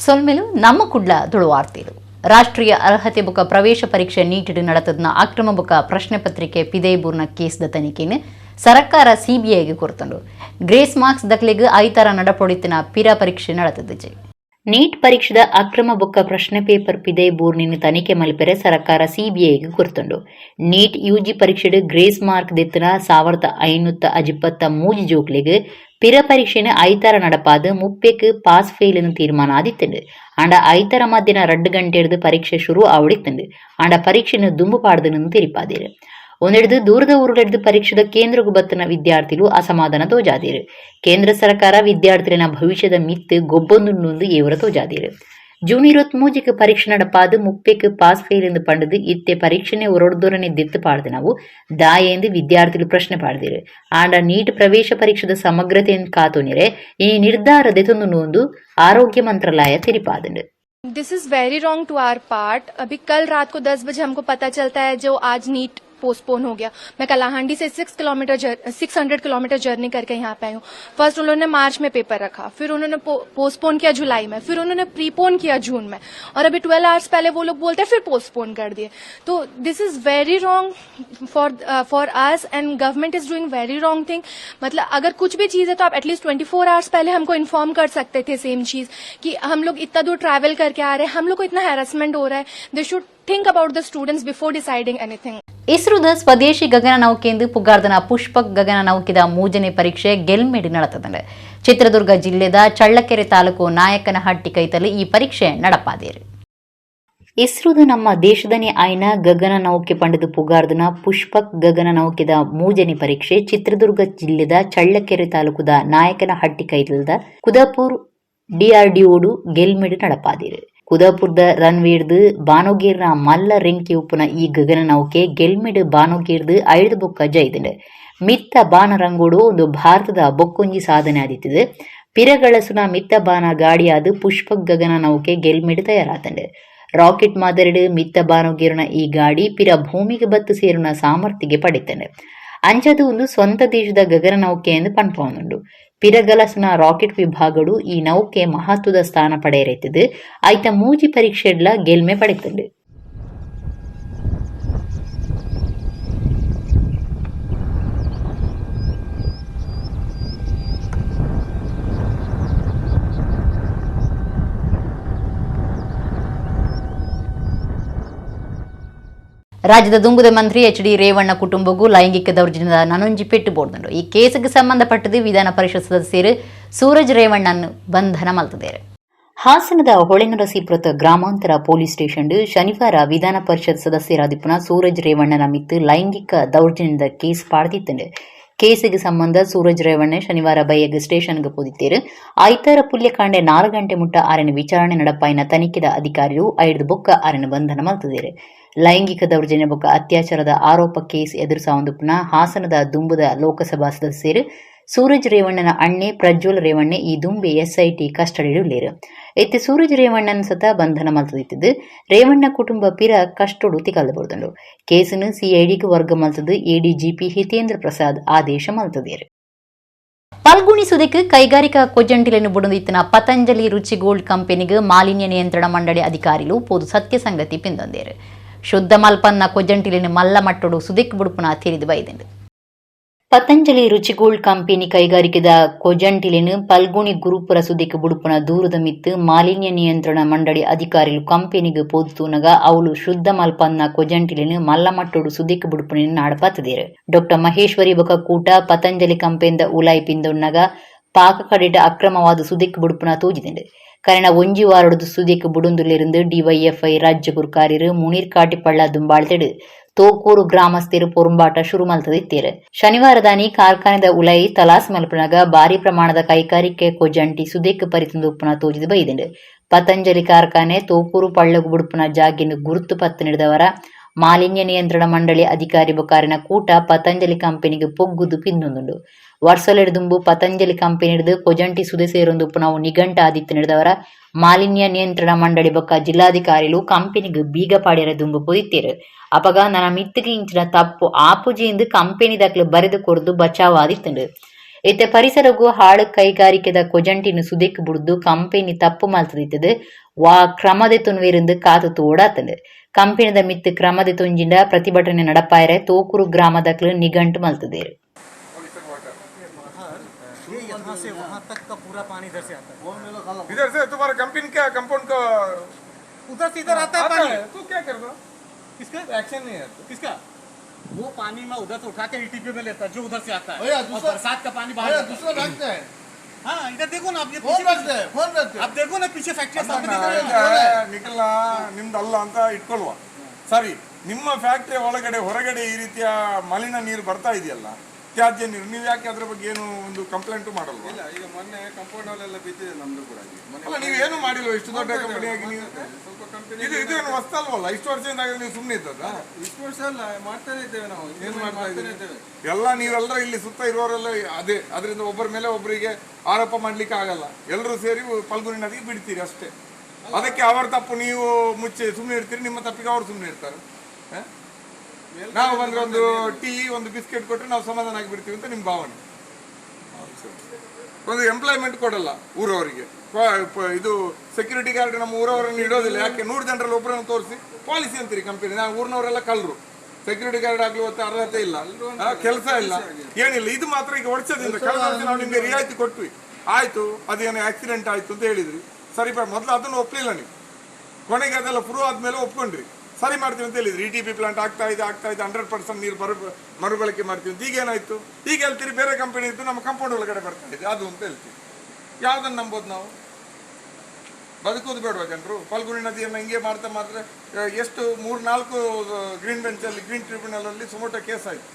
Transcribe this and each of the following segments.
ಸೊಲ್ಮೆಲು ನಮ್ಮ ಕುಡ್ಲ ತುಳುವಾರ್ತಿರು ರಾಷ್ಟ್ರೀಯ ಅರ್ಹತೆ ಬುಕ ಪ್ರವೇಶ ಪರೀಕ್ಷೆ ನೀಟಿಡು ನಡೆತದನ ಅಕ್ರಮ ಬುಕ ಪ್ರಶ್ನೆ ಪತ್ರಿಕೆ ಪಿದೈಬೂರ್ನ ಕೇಸ್ದ ತನಿಖೆನ ಸರ್ಕಾರ ಸಿಬಿಐಗೆ ಕೊರ್ತಂಡು ಗ್ರೇಸ್ ಮಾರ್ಕ್ಸ್ ದಕ್ಲೆಗ್ ಐತರ ನಡಪೊಡಿತಿನ ಪಿರ ಪರೀಕ್ಷೆ ನಡೆತದಜೆ ನೀಟ್ ಪರೀಕ್ಷೆದ ಅಕ್ರಮ ಬುಕ್ಕ ಪ್ರಶ್ನೆ ಪೇಪರ್ ಪಿದೈಬೂರ್ನಿನ ತನಿಖೆ ಮಲ್ಪೆರೆ ಸರ್ಕಾರ ಸಿಬಿಐಗೆ ಕೊರ್ತಂಡು ನೀಟ್ ಯುಜಿ ಪರೀಕ್ಷೆಡು ಗ್ರೇಸ್ ಮಾರ್ಕ್ ದೆತ್ತನ 1553 ಜೋಕ್ಲೆಗ್ பிற பரீட்சைன்னு ஐத்தார நடப்பாது முப்பேக்கு பாஸ் ஃபெயில்னு தீர்மானம் ஆதித்துண்டு ஆண்ட ஐத்தார மத்தியான 2 ಗಂಟೆ ಹಿಡಿದು ಪರೀಕ್ಷೆ ಶುರು ಆವಡಿತ್ತಂಡು ಆಂಡ ಪರೀಕ್ಷೆನ ದುಂಬು ಪಾಡ್ದನು ತಿರಿಪಾದಿರು ಒಂದೆಡ್ದು ದೂರದ ಊರುಗಳಿಡ್ದು ಪರೀಕ್ಷೆದ ಕೇಂದ್ರಗೂ ಬತ್ತನ ವಿದ್ಯಾರ್ಥಿಗಳು ಅಸಮಾಧಾನ ತೋಜಾದಿರು ಕೇಂದ್ರ ಸರ್ಕಾರ ವಿದ್ಯಾರ್ಥಿಗಳ ಭವಿಷ್ಯದ ಮಿತ್ತು ಗೊಬ್ಬೊಂದು ಏವರ ತೋಜಾದಿರು ಜೂನ್ 23க்கு ಪರೀಕ್ಷೆ நடப்பாது முப்பேக்கு பாஸ் ஃபெயில் ಎಂದು ಪಂಡದು ಇತ್ತೆ ಪರೀಕ್ಷೆನೆ ಹೊರಡ್ದೋರನೆ ದೆತ್ತು ಪಾಡ್ದು ನಾವು ದಾಯೆಂದು ವಿದ್ಯಾರ್ಥಿಗಳು ಪ್ರಶ್ನೆ ಪಾಡ್ದಿರು ಆಂಡ ನೀಟ್ ಪ್ರವೇಶ ಪರೀಕ್ಷೆದ ಸಮಗ್ರತೆಯನ್ನು ಕಾತೋನಿರೆ ಈ ನಿರ್ಧಾರ ದೆತೊಂದು ಆರೋಗ್ಯ ಮಂತ್ರಾಲಯ ತಿರಿಪಾದಂಡು this is very wrong to our part अभी कल रात को 10 बजे हमको पता चलता है जो आज नीट पोस्टपोन हो गया। मैं कलाहांडी से 600 किलोमीटर जर्नी करके यहाँ पे आई हूँ। फर्स्ट उन्होंने मार्च में पेपर रखा, फिर उन्होंने पोस्टपोन किया जुलाई में, फिर उन्होंने प्रीपोन किया जून में, और अभी 12 आवर्स पहले वो लोग बोलते हैं फिर पोस्टपोन कर दिए। तो this is very wrong for us and government is doing very wrong thing. मतलब अगर कुछ भी चीज है तो आप एटलीस्ट 24 आवर्स पहले हमको इन्फॉर्म कर सकते थे सेम चीज कि हम लोग इतना दूर ट्रैवल करके आ रहे हैं, हम लोग को इतना हैरेसमेंट हो रहा है। They should think about the students before deciding anything. ಇಸ್ರೋದ ಸ್ವದೇಶಿ ಗಗನ ನೌಕೆಯೆಂದು ಪುಗಾರ್ದನ ಪುಷ್ಪಕ್ ಗಗನ ನೌಕೆದ 3ನೇ ಪರೀಕ್ಷೆ ಗೆಲ್ಮೆಡಿ ನಡೆತದೆ ಚಿತ್ರದುರ್ಗ ಜಿಲ್ಲೆದ ಚಳ್ಳಕೆರೆ ತಾಲೂಕು ನಾಯಕನಹಟ್ಟಿ ಕೈತಲ್ಲಿ ಈ ಪರೀಕ್ಷೆ ನಡಪಾದೇರು ಇಸ್ರೋದ ನಮ್ಮ ದೇಶದನೇ ಆಯ್ನ ಗಗನ ನೌಕೆ ಪಂಡದು ಪುಗಾರ್ದನ ಪುಷ್ಪಕ್ ಗಗನ ನೌಕೆದ 3ನೇ ಪರೀಕ್ಷೆ ಚಿತ್ರದುರ್ಗ ಜಿಲ್ಲೆದ ಚಳ್ಳಕೆರೆ ತಾಲೂಕುದ ನಾಯಕನಹಟ್ಟಿ ಕೈತಲ್ದ ಕುದಾಪುರ್ ಡಿಆರ್ಡಿಒಡು ಗೆಲ್ಮೆಡಿ ನಡಪಾದೇರು ಕುದಾಪುರದ ರನ್ವೇಡ್ದು ಬಾನೋಗೀರ್ನ ಮಲ್ಲ ರೆಂಕಿ ಉಪ್ಪುನ ಈ ಗಗನ ನೌಕೆ ಗೆಲ್ಮೆಡ್ ಬಾನೋಗೀರ್ದು 5 ಬೊಕ್ಕ ಜೈದಿದೆ ಮಿತ್ತ ಬಾನ ರಂಗೋಡು ಒಂದು ಭಾರತದ ಬೊಕ್ಕೊಂಜಿ ಸಾಧನೆ ಆದಿತ್ತಿದೆ ಪಿರಗಳಸುನ ಮಿತ್ತ ಬಾನ ಗಾಡಿಯಾದ ಪುಷ್ಪಕ್ ಗಗನ ನೌಕೆ ಗೆಲ್ಮೆಡ್ ತಯಾರಾತಂಡೆ ರಾಕೆಟ್ ಮಾದರಿಡು ಮಿತ್ತ ಬಾನೋಗೀರ್ನ ಈ ಗಾಡಿ ಪಿರ ಭೂಮಿಗೆ ಬತ್ತು ಸೇರುನ ಸಾಮರ್ಥ್ಯಗೆ ಪಡಿತಂಡೆ ಅಂಚದು ಒಂದು ಸ್ವಂತ ದೇಶದ ಗಗನ ನೌಕೆ ಎಂದು ಪಂಪವನುಂಡು ಪಿರಗಲಸ್ನ ರಾಕೆಟ್ ವಿಭಾಗಡು ಈ ನೌಕೆ ಮಹತ್ವದ ಸ್ಥಾನ ಪಡೆಯರೆತ್ತಿದ್ದು ಐತ ಮೂಜಿ ಪರೀಕ್ಷೆಡ್ಲ ಗೆಲ್ಮೆ ಪಡೆತಂಡು ರಾಜ್ಯದ ದುಂಬುದ ಮಂತ್ರಿ ಎಚ್.ಡಿ. ರೇವಣ್ಣ ಕುಟುಂಬಗೂ ಲೈಂಗಿಕ ದೌರ್ಜನ್ಯದ ನನೊಂಜಿ ಪೆಟ್ಟು ಬೋಡ್ದಂಡು ಈ ಕೇಸಿಗೆ ಸಂಬಂಧಪಟ್ಟದು ವಿಧಾನ ಪರಿಷತ್ ಸದಸ್ಯರು ಸೂರಜ್ ರೇವಣ್ಣನ್ನು ಬಂಧನ ಮಲ್ತದೇರು ಹಾಸನದ ಹೊಳೆನರಸೀಪುರದ ಗ್ರಾಮಾಂತರ ಪೊಲೀಸ್ ಸ್ಟೇಷನ್ ಶನಿವಾರ ವಿಧಾನ ಪರಿಷತ್ ಸದಸ್ಯರಾದಿಪ್ಪನ ಸೂರಜ್ ರೇವಣ್ಣನ ಮಿತ್ತು ಲೈಂಗಿಕ ದೌರ್ಜನ್ಯದ ಕೇಸ್ ಪಾಡ್ದಿತ್ತಂಡು ಕೇಸಿಗೆ ಸಂಬಂಧ ಸೂರಜ್ ರೇವಣ್ಣ ಶನಿವಾರ ಬೈಯಗ್ ಸ್ಟೇಷನ್ಗೆ ಪೋದಿತ್ತೇರು ಐತಾರ ಪುಲ್ಯಕಾಂಡೆ 4 ಗಂಟೆ ಮುಟ್ಟ ಆರನ ವಿಚಾರಣೆ ನಡಪಾಯಿನ ತನಿಖೆದ ಅಧಿಕಾರಿಗಳು 5 ಬೊಕ್ಕ ಆರನ ಬಂಧನ ಮಲ್ತದೇರು ಲೈಂಗಿಕ ದೌರ್ಜನ್ಯ ಬೊಕ್ಕ ಅತ್ಯಾಚಾರದ ಆರೋಪ ಕೇಸ್ ಎದುರಿಸಾವಂದುಪ್ಪನ ಹಾಸನದ ದುಂಬುದ ಲೋಕಸಭಾ ಸದಸ್ಯರು ಸೂರಜ್ ರೇವಣ್ಣನ ಅಣ್ಣೆ ಪ್ರಜ್ವಲ್ ರೇವಣ್ಣೆ ಈ ದುಂಬೆ ಎಸ್ಐಟಿ ಕಸ್ಟಡಿಡುಳ್ಳೇರು ಎತ್ತೆ ಸೂರಜ್ ರೇವಣ್ಣನ ಸತ ಬಂಧನ ಮಲ್ತದಿತ್ತದು ರೇವಣ್ಣ ಕುಟುಂಬ ಪಿರ ಕಷ್ಟೊಡು ತಿಕಲ್ದಬೋರ್ದಂಡು ಕೇಸನ್ನು ಸಿಐಡಿಗೆ ವರ್ಗ ಮಲ್ತದು ಎಡಿಜಿಪಿ ಹಿತೇಂದ್ರ ಪ್ರಸಾದ್ ಆದೇಶ ಮಲ್ತದೇರು ಪಲ್ಗುಣಿ ಸುದೆಕ್ ಕೈಗಾರಿಕಾ ಕೊಜ್ಜಂಟಿಲೆನ್ನು ಬುಡದಿತ್ತಿನ ಪತಂಜಲಿ ರುಚಿ ಗೋಲ್ಡ್ ಕಂಪನಿಗೆ ಮಾಲಿನ್ಯ ನಿಯಂತ್ರಣ ಮಂಡಳಿ ಅಧಿಕಾರಿಗಳು ಪೋದು ಸತ್ಯ ಸಂಗತಿ ಪಿಂದೊಂದೇರು ಶುದ್ಧ ಮಲ್ಪನ್ನ ಕೊಜ್ಜಂಟಿಲೆನ್ನು ಮಲ್ಲ ಮಟ್ಟೊಡು ಸುದೆಕ್ ಬುಡುಪುನ ತಿರಿದು ಬೈದೆಂಡು ಪತಂಜಲಿ ರುಚಿ ಗೋಲ್ಡ್ ಕಂಪನಿ ಕೈಗಾರಿಕೆದ ಕೊಜಂಟಿಲೆನು ಪಲ್ಗುಣಿ ಗುರುಪುರ ಸುದೆಕ್ ಬುಡುಪುನ ದೂರದ ಮಿತ್ತು ಮಾಲಿನ್ಯ ನಿಯಂತ್ರಣ ಮಂಡಳಿ ಅಧಿಕಾರಿಗಳು ಕಂಪನಿಗೆ ಪೋದುತೂನಗ ಅವಳು ಶುದ್ಧ ಮಲ್ಪನ್ನ ಕೊಜಂಟಿಲೆನು ಮಲ್ಲ ಮಟ್ಟೊಡು ಸುದೆಕ್ ಬುಡುಪುನ ನಾಡಪಾತದೇರು ಡಾಕ್ಟರ್ ಮಹೇಶ್ವರಿ ಬೊಕ ಕೂಟ ಪತಂಜಲಿ ಕಂಪನಿದ ಉಲಾಯಿ ಪಿಂದೊನ್ನಗ ಪಾಕ ಕಡೆಟ ಅಕ್ರಮವಾದ ಸುದೆಕ್ ಬುಡುಪುನ ತೂಜಿದೆಂಡು ಕರೆನ ಒಂಜಿ ವಾರಡು ಸುದೆಕ್ ಬುಡುಂದುಲಿருந்து ಡಿವೈಎಫ್ಐ ರಾಜ್ಯ ಗುರ್ಕಾರಿರು ಮುನೀರ್ ಕಾಟಿಪಳ್ಳ ದುಂಬಾಳ್ತೆಡು ತೋಕೂರು ಗ್ರಾಮಸ್ಥರು ಪೊರುಂಬಾಟ ಶುರು ಮಲ್ತದಿತ್ತೇರು ಶನಿವಾರದಾನಿ ಕಾರ್ಖಾನೆದ ಉಲೈ ತಲಾಸ್ ಮಲ್ಪನಾಗ ಭಾರಿ ಪ್ರಮಾಣದ ಕೈಗಾರಿಕೆ ಕೊಜಂಟಿ ಸುದೆಕ್ ಪರಿತಂದುಪ್ಪನ ತೋಜಿದ ಬೈದೆಂಡು ಪತಂಜಲಿ ಕಾರ್ಖಾನೆ ತೋಕೂರು ಪಳ್ಳಗು ಬುಡುಪುನ ಜಾಗಿನ ಗುರುತು ಪತ್ತು ನೀಡಿದವರ ಮಾಲಿನ್ಯ ನಿಯಂತ್ರಣ ಮಂಡಳಿ ಅಧಿಕಾರಿ ಬೊಕಾರಿನ ಕೂಟ ಪತಂಜಲಿ ಕಂಪನಿಗೆ ಪೊಗ್ಗುದು ಪಿಂದೊಂದುಂಡು ವರ್ಷಲೆಡ್ದುಂಬು ಪತಂಜಲಿ ಕಂಪನಿ ಹಿಡಿದು ಕೊಜಂಟಿ ಸುದೆ ಸೇರೊಂದುಪ್ಪು ನಾವು ನಿಘಂಟ ಆದಿತ್ಯ ನಡೆದವರ ಮಾಲಿನ್ಯ ನಿಯಂತ್ರಣ ಮಂಡಳಿ ಬೊಕ್ಕ ಜಿಲ್ಲಾಧಿಕಾರಿಗಳು ಕಂಪನಿಗೆ ಬೀಗ ಪಾಡ್ಯರ ದುಂಬು ಪೊದಿತ್ತೇರು ಅಪಗ ನನ್ನ ಮಿತ್ತಿಗೆ ಇಂಚಿನ ತಪ್ಪು ಆಪುಜಿ ಎಂದು ಕಂಪನಿ ದಾಖಲೆ ಬರೆದು ಕೊಡ್ದು ಬಚಾವ್ ಆದಿತ್ತಂಡು ಇತ್ತೆ ಪರಿಸರಗೂ ಹಾಳು ಕೈಗಾರಿಕೆದ ಕೊಜಂಟಿನ ಸುದೆಕ್ ಬುಡ್ದು ಕಂಪೆನಿ ತಪ್ಪು ಮಲ್ತದಿತ್ತದು ವಾ ಕ್ರಮದೆ ತುನ್ವೇರಿಂದ ಕಾತು ತೋಡಾತಂಡು ಕಂಪೆನಿದ ಮಿತ್ತು ಕ್ರಮದೆ ತುಂಜಿಂಡ ಪ್ರತಿಭಟನೆ ನಡಪಾಯರೆ ತೋಕೂರು ಗ್ರಾಮದಕ್ಲು ನಿಘಂಟು ಮಲ್ತದೇರು. से वहाँ तक का पूरा पानी इधर से आता है. इधर से तुम्हारा कंपनी का कंपाउंड का उधर से इधर आता है पानी. तो क्या कर दो? किसका एक्शन नहीं है तो. किसका वो पानी में उधर से उठा के ईटीपी में लेता है जो उधर से आता है. भैया, और दूसरा- बरसात का पानी बाहर जाता है. दूसरा रखते हैं हाँ इधर देखो ना आप ये फोन पीछे रखते हैं फोन रखते हैं आप देखो ना पीछे फैक्ट्री सामने दिख रही है. ನಿಖಲ ನಿಮ್ದಲ್ಲ ಅಂತ ಇಟ್ಕೊಳ್ವಾ. ಸರಿ, ನಿಮ್ಮ ಫ್ಯಾಕ್ಟರಿ ಒಳಗಡೆ ಹೊರಗಡೆ ಈ ರೀತಿಯ ಮಲಿನ ನೀರು ಬರ್ತಾ ಇದೆಯಲ್ಲ, ತ್ಯಾಜ್ಯ ನೀರು, ನೀವು ಯಾಕೆ ಅದ್ರ ಬಗ್ಗೆ ಏನು ಒಂದು ಕಂಪ್ಲೇಂಟ್ ಮಾಡಲ್ವಾ? ಇಲ್ಲ, ಈಗ ಮೊನ್ನೆ ಕಂಪೌಂಡ್ ಅಲ್ಲೆಲ್ಲ ಬಿದ್ದಿದೆ ನಮ್ದು ಕೂಡ. ಅಲ್ಲ, ನೀವು ಏನು ಮಾಡಿಲ್ವ ಇಷ್ಟು ದೊಡ್ಡ ಕಂಪನಿಯಾಗಿ ನೀವು? ಸ್ವಲ್ಪ ಕಂಪನಿ ಇದೇನು ಹೊಸ್ತಲ್ವಲ್ಲ, ಇಷ್ಟು ವರ್ಷದಿಂದ ನೀವು ಸುಮ್ಮನೆ ಇದ್ದದ? ಇಷ್ಟು ವರ್ಷ ಅಲ್ಲ, ಮಾಡ್ತಾನೆ ಇದ್ದೇವೆ ನಾವು. ಏನ್ ಮಾಡ್ತಾ ಮಾಡ್ತಾನೆ ಇದ್ದೀವಿ? ಇದ್ದೇವೆ. ಎಲ್ಲ ನೀವೆಲ್ಲರ ಇಲ್ಲಿ ಸುತ್ತ ಇರುವವರೆಲ್ಲ ಅದೇ, ಅದರಿಂದ ಒಬ್ಬರ ಮೇಲೆ ಒಬ್ಬರಿಗೆ ಆರೋಪ ಮಾಡ್ಲಿಕ್ಕೆ ಆಗಲ್ಲ. ಎಲ್ಲರೂ ಸೇರಿ ಫಲ್ಗುನಿ ನದಿಗೆ ಬಿಡ್ತೀರಿ ಅಷ್ಟೇ. ಅದಕ್ಕೆ ಅವರ ತಪ್ಪು ನೀವು ಮುಚ್ಚಿ ಸುಮ್ಮನೆ ಇರ್ತೀರಿ, ನಿಮ್ಮ ತಪ್ಪಿಗೆ ಅವ್ರು ಸುಮ್ಮನೆ ಇರ್ತಾರೆ. ನಾವು ಬಂದ್ರೆ ಒಂದು ಟೀ ಒಂದು ಬಿಸ್ಕೆಟ್ ಕೊಟ್ಟರೆ ನಾವು ಸಮಾಧಾನ ಆಗಿ ಬಿಡ್ತೀವಿ ಅಂತ ನಿಮ್ಮ ಭಾವನೆ. ಒಂದು ಎಂಪ್ಲಾಯ್ಮೆಂಟ್ ಕೊಡಲ್ಲ ಊರವರಿಗೆ. ಇದು ಸೆಕ್ಯೂರಿಟಿ ಗಾರ್ಡ್ ನಮ್ಮ ಊರವರನ್ನು ಇಡೋದಿಲ್ಲ. ಯಾಕೆ? 100 ಜನರಲ್ಲಿ ಒಬ್ಬರನ್ನು ತೋರಿಸಿ ಪಾಲಿಸಿ ಅಂತೀರಿ ಕಂಪನಿ. ನಾವು ಊರಿನವರೆಲ್ಲ ಕಳ್ಳರು. ಸೆಕ್ಯೂರಿಟಿ ಗಾರ್ಡ್ ಆಗ್ಲಿ ಹೊತ್ತು ಅರ್ಹತೆ ಇಲ್ಲ, ಕೆಲಸ ಇಲ್ಲ, ಏನಿಲ್ಲ. ಇದು ಮಾತ್ರ ಈಗ ವರ್ಷದಿಂದ ಕಳೆದ ವರ್ಷ ನಾವು ನಿಮಗೆ ರಿಯಾಯಿತಿ ಕೊಟ್ವಿ. ಆಯ್ತು, ಅದೇನೋ ಆಕ್ಸಿಡೆಂಟ್ ಆಯ್ತು ಅಂತ ಹೇಳಿದ್ರಿ. ಸರಿ, ಮೊದಲು ಅದನ್ನು ಒಪ್ಪಲಿಲ್ಲ ನೀವು. ಕೊನೆಗೆ ಅದೆಲ್ಲ ಪ್ರೂವ್ ಆದ್ಮೇಲೆ ಒಪ್ಕೊಂಡ್ರಿ. ಸರಿ ಮಾಡ್ತೀವಿ ಅಂತ ಹೇಳಿದ್ರಿ. ETP ಪ್ಲಾಂಟ್ ಆಗ್ತಾ ಇದೆ 100% ನೀರು ಮರುಬಳಕೆ ಮಾಡ್ತೀವಿ ಅಂತ. ಈಗ ಏನಾಯ್ತು? ಈಗ ಹೇಳ್ತೀರಿ ಬೇರೆ ಕಂಪನಿ ಇದ್ದು ನಮ್ಮ ಕಂಪೌಂಡ್ ಒಳಗಡೆ ಬರ್ತಾ ಇದೆ ಅದು ಅಂತ ಹೇಳ್ತೀವಿ. ಯಾವ್ದನ್ನು ನಂಬೋದು ನಾವು? ಬದುಕೋದು ಬೇಡವಾ ಜನರು? ಫಲ್ಗುನಿ ನದಿಯನ್ನು ಹಿಂಗೆ ಮಾಡ್ತಾ ಮಾತ್ರ ಎಷ್ಟು 3-4 ಗ್ರೀನ್ ಬೆಂಚಲ್ಲಿ, ಗ್ರೀನ್ ಟ್ರಿಬ್ಯುನಲ್ ಅಲ್ಲಿ ಸುಮೋಟೋ ಕೇಸ್ ಆಯ್ತು.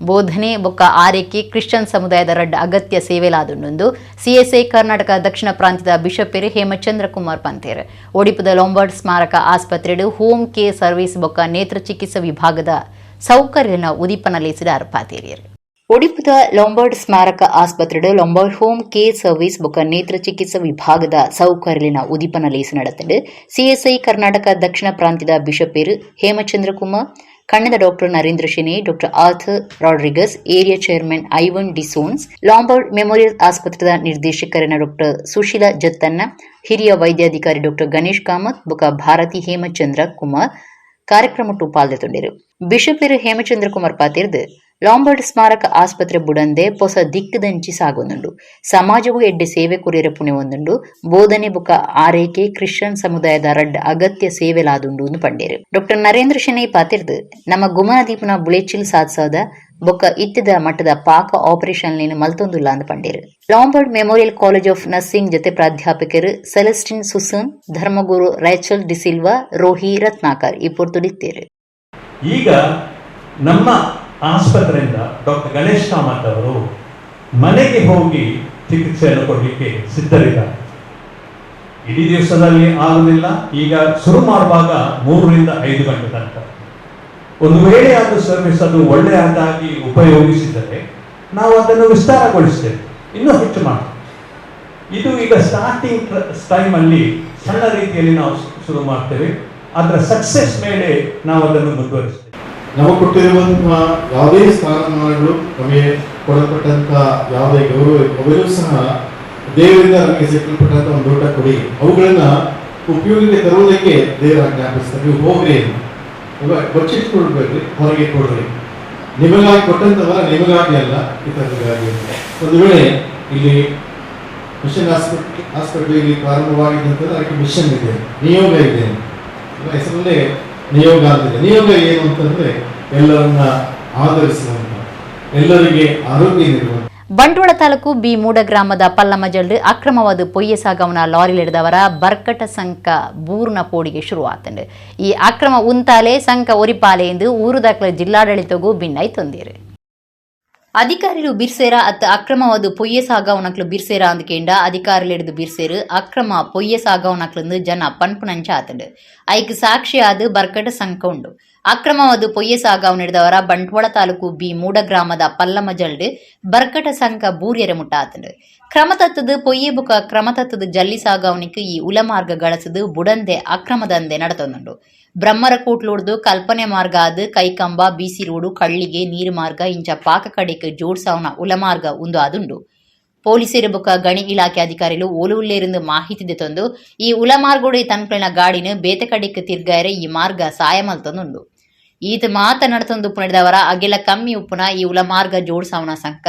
ಬೋಧನೆ ಬೊಕ್ಕ ಆರೈಕೆ ಕ್ರಿಶ್ಚಿಯನ್ ಸಮುದಾಯದ ರಡ್ಡ ಅಗತ್ಯ ಸೇವೆಲಾದುಂಡು ಸಿಎಸ್ಐ ಕರ್ನಾಟಕ ದಕ್ಷಿಣ ಪ್ರಾಂತ್ಯದ ಬಿಷಪೇರು ಹೇಮಚಂದ್ರ ಕುಮಾರ್ ಪಂತೇರ್ ಒಡಿಪುದ ಲೊಂಬಾರ್ಡ್ ಸ್ಮಾರಕ ಆಸ್ಪತ್ರೆಡು ಹೋಮ್ ಕೇರ್ ಸರ್ವಿಸ್ ಬೊಕ್ಕ ನೇತ್ರ ಚಿಕಿತ್ಸಾ ವಿಭಾಗದ ಸೌಕರ್ಯನ ಉದಿಪನಲಿಸಿದ ಪಾತೇರಿಯರು. ಒಡಿಪುದ ಲೊಂಬಾರ್ಡ್ ಸ್ಮಾರಕ ಆಸ್ಪತ್ರೆಡು ಲೊಂಬಾರ್ಡ್ ಹೋಮ್ ಕೇರ್ ಸರ್ವಿಸ್ ಬೊಕ್ಕ ನೇತ್ರ ಚಿಕಿತ್ಸಾ ವಿಭಾಗದ ಸೌಕರ್ಯನ ಉದಿಪನಲೇಸು ನಡೆತಂಡು ಸಿಎಸ್ಐ ಕರ್ನಾಟಕ ದಕ್ಷಿಣ ಪ್ರಾಂತ್ಯದ ಬಿಷಪೇರು ಹೇಮಚಂದ್ರ ಕುಮಾರ್, ಕನ್ನಡ ಡಾಕ್ಟರ್ ನರೇಂದ್ರ ಶೆನೆ, doctor Arthur Rodrigues, area chairman Ivan D'Souza, Lombard Memorial ಆಸ್ಪತ್ರೆದ ನಿರ್ದೇಶಕರಾದ ಡಾಕ್ಟರ್ ಸುಶೀಲಾ ಜತ್ತನ್ನ, ಹಿರಿಯ ವೈದ್ಯಾಧಿಕಾರಿ ಡಾಕ್ಟರ್ ಗಣೇಶ್ ಕಾಮತ್ ಬೊಕ ಭಾರತಿ ಹೇಮಚಂದ್ರ ಕುಮಾರ್ ಕಾರ್ಯಕ್ರಮಟ್ಟು ಪಾಲ್ಗೊಂಡಿರು. ಬಿಷಪೇರು ಹೇಮಚಂದ್ರ ಕುಮಾರ್ ಪಾತಿರ್ದು ಲಾಂಬಾರ್ಡ್ ಸ್ಮಾರಕ ಆಸ್ಪತ್ರೆ ಬುಡಂದೆ ಹೊಸ ದಿಕ್ಕದಂಚಿ ಸಾಗೊಂದುಂಡು. ಸಮಾಜವು ಎಡ್ಡೆ ಸೇವೆ ಕೊರಿಯರ ಪುಣೆ ಒಂದುಂಡು. ಬೋಧನೆ ಬುಕ ಆರೈಕೆ ಕ್ರಿಶ್ಚಿಯನ್ ಸಮುದಾಯದ ರಡ್ಡ ಅಗತ್ಯ ಸೇವೆಲಾದುಂಡು ಎಂದು ಪಂಡೇರು. ಡಾಕ್ಟರ್ ನರೇಂದ್ರ ಶೆನೈ ಪಾತಿರ್ದು ನಮ್ಮ ಗುಮನದೀಪನ ಬುಳೆಚಿಲ್ ಸಾಧಿಸೋದ ಬೊಕ್ಕ ಇತ್ತದ ಮಟ್ಟದ ಪಾಕ ಆಪರೇಷನ್ ಮಲ್ತೊಂದುಲ್ಲ ಅಂತ ಪಂಡೇರು. ಲಾಂಬಾರ್ಡ್ ಮೆಮೋರಿಯಲ್ ಕಾಲೇಜ್ ಆಫ್ ನರ್ಸಿಂಗ್ ಜೊತೆ ಪ್ರಾಧ್ಯಾಪಕರು ಸೆಲೆಸ್ಟಿನ್ ಸುಸನ್, ಧರ್ಮಗುರು ರೈಚಲ್ ಡಿಸಿಲ್ವಾ, ರೋಹಿ ರತ್ನಾಕರ್ ಈ ಪೊರ್ತುಡಿತ್ತೇರು. ಈಗ ನಮ್ಮ ಆಸ್ಪತ್ರೆಯಿಂದ ಡಾಕ್ಟರ್ ಗಣೇಶ್ ಕಾಮತ್ ಅವರು ಮನೆಗೆ ಹೋಗಿ ಚಿಕಿತ್ಸೆಯನ್ನು ಕೊಡಲಿಕ್ಕೆ ಸಿದ್ಧರಿದ್ದಾರೆ. ಇಡೀ ದಿವಸದಲ್ಲಿ ಆಗುವುದಿಲ್ಲ. ಈಗ ಶುರು ಮಾಡುವಾಗ 3ರಿಂದ 5 ಗಂಟೆ ತನಕ. ಒಂದು ವೇಳೆ ಅದು ಸರ್ವಿಸ್ ಅದು ಒಳ್ಳೆಯದಾಗಿ ಉಪಯೋಗಿಸಿದರೆ ನಾವು ಅದನ್ನು ವಿಸ್ತಾರಗೊಳಿಸ್ತೇವೆ, ಇನ್ನೂ ಹೆಚ್ಚು ಮಾಡಿ. ಇದು ಈಗ ಸ್ಟಾರ್ಟಿಂಗ್ ಟೈಮಲ್ಲಿ ಸಣ್ಣ ರೀತಿಯಲ್ಲಿ ನಾವು ಶುರು ಮಾಡ್ತೇವೆ. ಅದರ ಸಕ್ಸಸ್ ಮೇಲೆ ನಾವು ಅದನ್ನು ಮುಂದುವರಿಸ್ತೇವೆ. ನಮಗೆ ಕೊಟ್ಟಿರುವಂತಹ ಯಾವುದೇ ಸ್ಥಾನಮಾನಗಳು, ನಮಗೆ ಕೊಡಲ್ಪಟ್ಟಂತಹ ಯಾವುದೇ ಗೌರವ ಅವೆಲ್ಲೂ ಸಹ ದೇವರಿಂದ ನಮಗೆ ಸಿಕ್ಕಲ್ಪಟ್ಟಂತ ಒಂದು ದೊಡ್ಡ ಕೊಡುಗೆ. ಅವುಗಳನ್ನ ಉಪಯೋಗಕ್ಕೆ ತರುವುದಕ್ಕೆ ದೇವರ ಜ್ಞಾಪಿಸ್ತಾರೆ. ನೀವು ಹೋಗ್ರಿ, ಬಚ್ಚಿಟ್ಕೊಳ್ಬೇಡ್ರಿ, ಹೊರಗೆ ಕೊಡ್ರಿ. ನಿಮಗಾಗಿ ಕೊಟ್ಟಂತವರ ನಿಮಗಾಗಿ ಅಲ್ಲ, ಇತರರಿಗಾಗಿ. ಒಂದು ವೇಳೆ ಇಲ್ಲಿ ಮಿಷನ್ ಹಾಸ್ಪಿಟಲ್ ಇಲ್ಲಿ ಪ್ರಾರಂಭವಾಗಿದ್ದಂತಂದ್ರೆ ಅದಕ್ಕೆ ಮಿಷನ್ ಇದೆ, ನಿಯೋಗ ಇದೆ, ಹೆಸರಲ್ಲೇ ನಿಯೋಗ ಅಂತಿದೆ. ನಿಯೋಗ ಏನು ಅಂತಂದ್ರೆ ಎಲ್ಲರನ್ನ ಆಧರಿಸುವಂತ, ಎಲ್ಲರಿಗೆ ಆರೋಗ್ಯ ನೀಡುವಂತ. ಬಂಟ್ವಾಳ ತಾಲೂಕು ಬಿ ಮೂಡ ಗ್ರಾಮದ ಪಲ್ಲಮಜಲ್ಡು ಅಕ್ರಮವಾದ ಪೊಯ್ಯ ಸಾಗವನ ಲಾರಿಲಿಡಿದವರ ಬರ್ಕಟ ಸಂಕ ಬೂರ್ನ ಪೋಡಿಗೆ ಶುರುವಾತಂಡು. ಈ ಅಕ್ರಮ ಉಂತಾಲೆ ಸಂಕ ಒರಿಪಾಲೆ ಎಂದು ಊರು ದಾಖಲೆ ಜಿಲ್ಲಾಡಳಿತಗೂ ಭಿನ್ನೈ ತೊಂದಿರು. ಅಧಿಕಾರಿಗಳು ಬಿರ್ಸೇರ ಅತ್ತ ಅಕ್ರಮವಾದ ಪೊಯ್ಯ ಸಾಗವನಕ್ಲು ಬಿರ್ಸೇರ ಅಂದ್ಕೇಂಡ ಅಧಿಕಾರಿಲಿಡಿದು ಬಿರ್ಸೇರು ಅಕ್ರಮ ಪೊಯ್ಯ ಸಾಗವನಕ್ಲಂದು ಜನ ಪನ್ಪುನಂಚ ಆತಂಡು. ಐಕ್ ಸಾಕ್ಷಿಯಾದ ಬರ್ಕಟ ಸಂಕ ಉಂಡು. ಅಕ್ರಮವಾದ ಪೊಯ್ಯ ಸಾಗವನಿಡಿದವರ ಬಂಟ್ವಾಳ ತಾಲೂಕು ಬಿ ಮೂಡ ಗ್ರಾಮದ ಪಲ್ಲಮಜಲ್ಡು ಬರ್ಕಟ ಸಂಕ ಬೂರ್ಯರ ಮುಟ್ಟಾತಂಡು. ಕ್ರಮತತ್ತದ ಪೊಯ್ಯ ಬುಕ ಕ್ರಮತತ್ತದ ಜಲ್ಲಿ ಸಾಗವನಿக்கு ಈ ಉಲಮಾರ್ಗ ಗಳಸದು ಬುಡಂದೆ ಅಕ್ರಮದಂದೆ ನಡತೊಂದುಂಡು. ಬ್ರಹ್ಮರ ಕೂಟ್ಲೋಡ್ದು ಕಲ್ಪನೆ ಮಾರ್ಗ ಆದ ಕೈಕಂಬ ಬಿಸಿ ರೋಡು ಕಳ್ಳಿಗೆ ನೀರು ಮಾರ್ಗ ಇಂಚ ಪಾಕ ಕಡೆಗೆ ಜೋಡ್ಸಾವನ ಉಲಮಾರ್ಗ ಉಂದು ಆದುಂಡು. போலீசர் ಬೊಕ್ಕ ಗಣಿ ಇಲಾಖೆ ಅಧಿಕಾರಿಗಳು ಓಲುಲ್ಲೇರಿಂದ ಮಾಹಿತಿ ತಂದು ಈ ಉಲಮಾರ್ಗೋಡಿ ತನ್ಪಲಿನ ಗಾಡಿನ ಬೇತಕಡಿಕ್ಕೆ ತಿರ್ಗಾಯರೆ ಈ ಮಾರ್ಗ ಸಾಯ ಮಲ್ತೊಂದುಂಡು. ಈತ ಮಾತನಾಡ್ತೊಂದು ಪುಣದವರ ಅಗೆಲ ಕಮ್ಮಿ ಉಪ್ಪುನ ಈ ಉಲಮಾರ್ಗ ಜೋಡ್ಸಾವಣ ಸಂಕ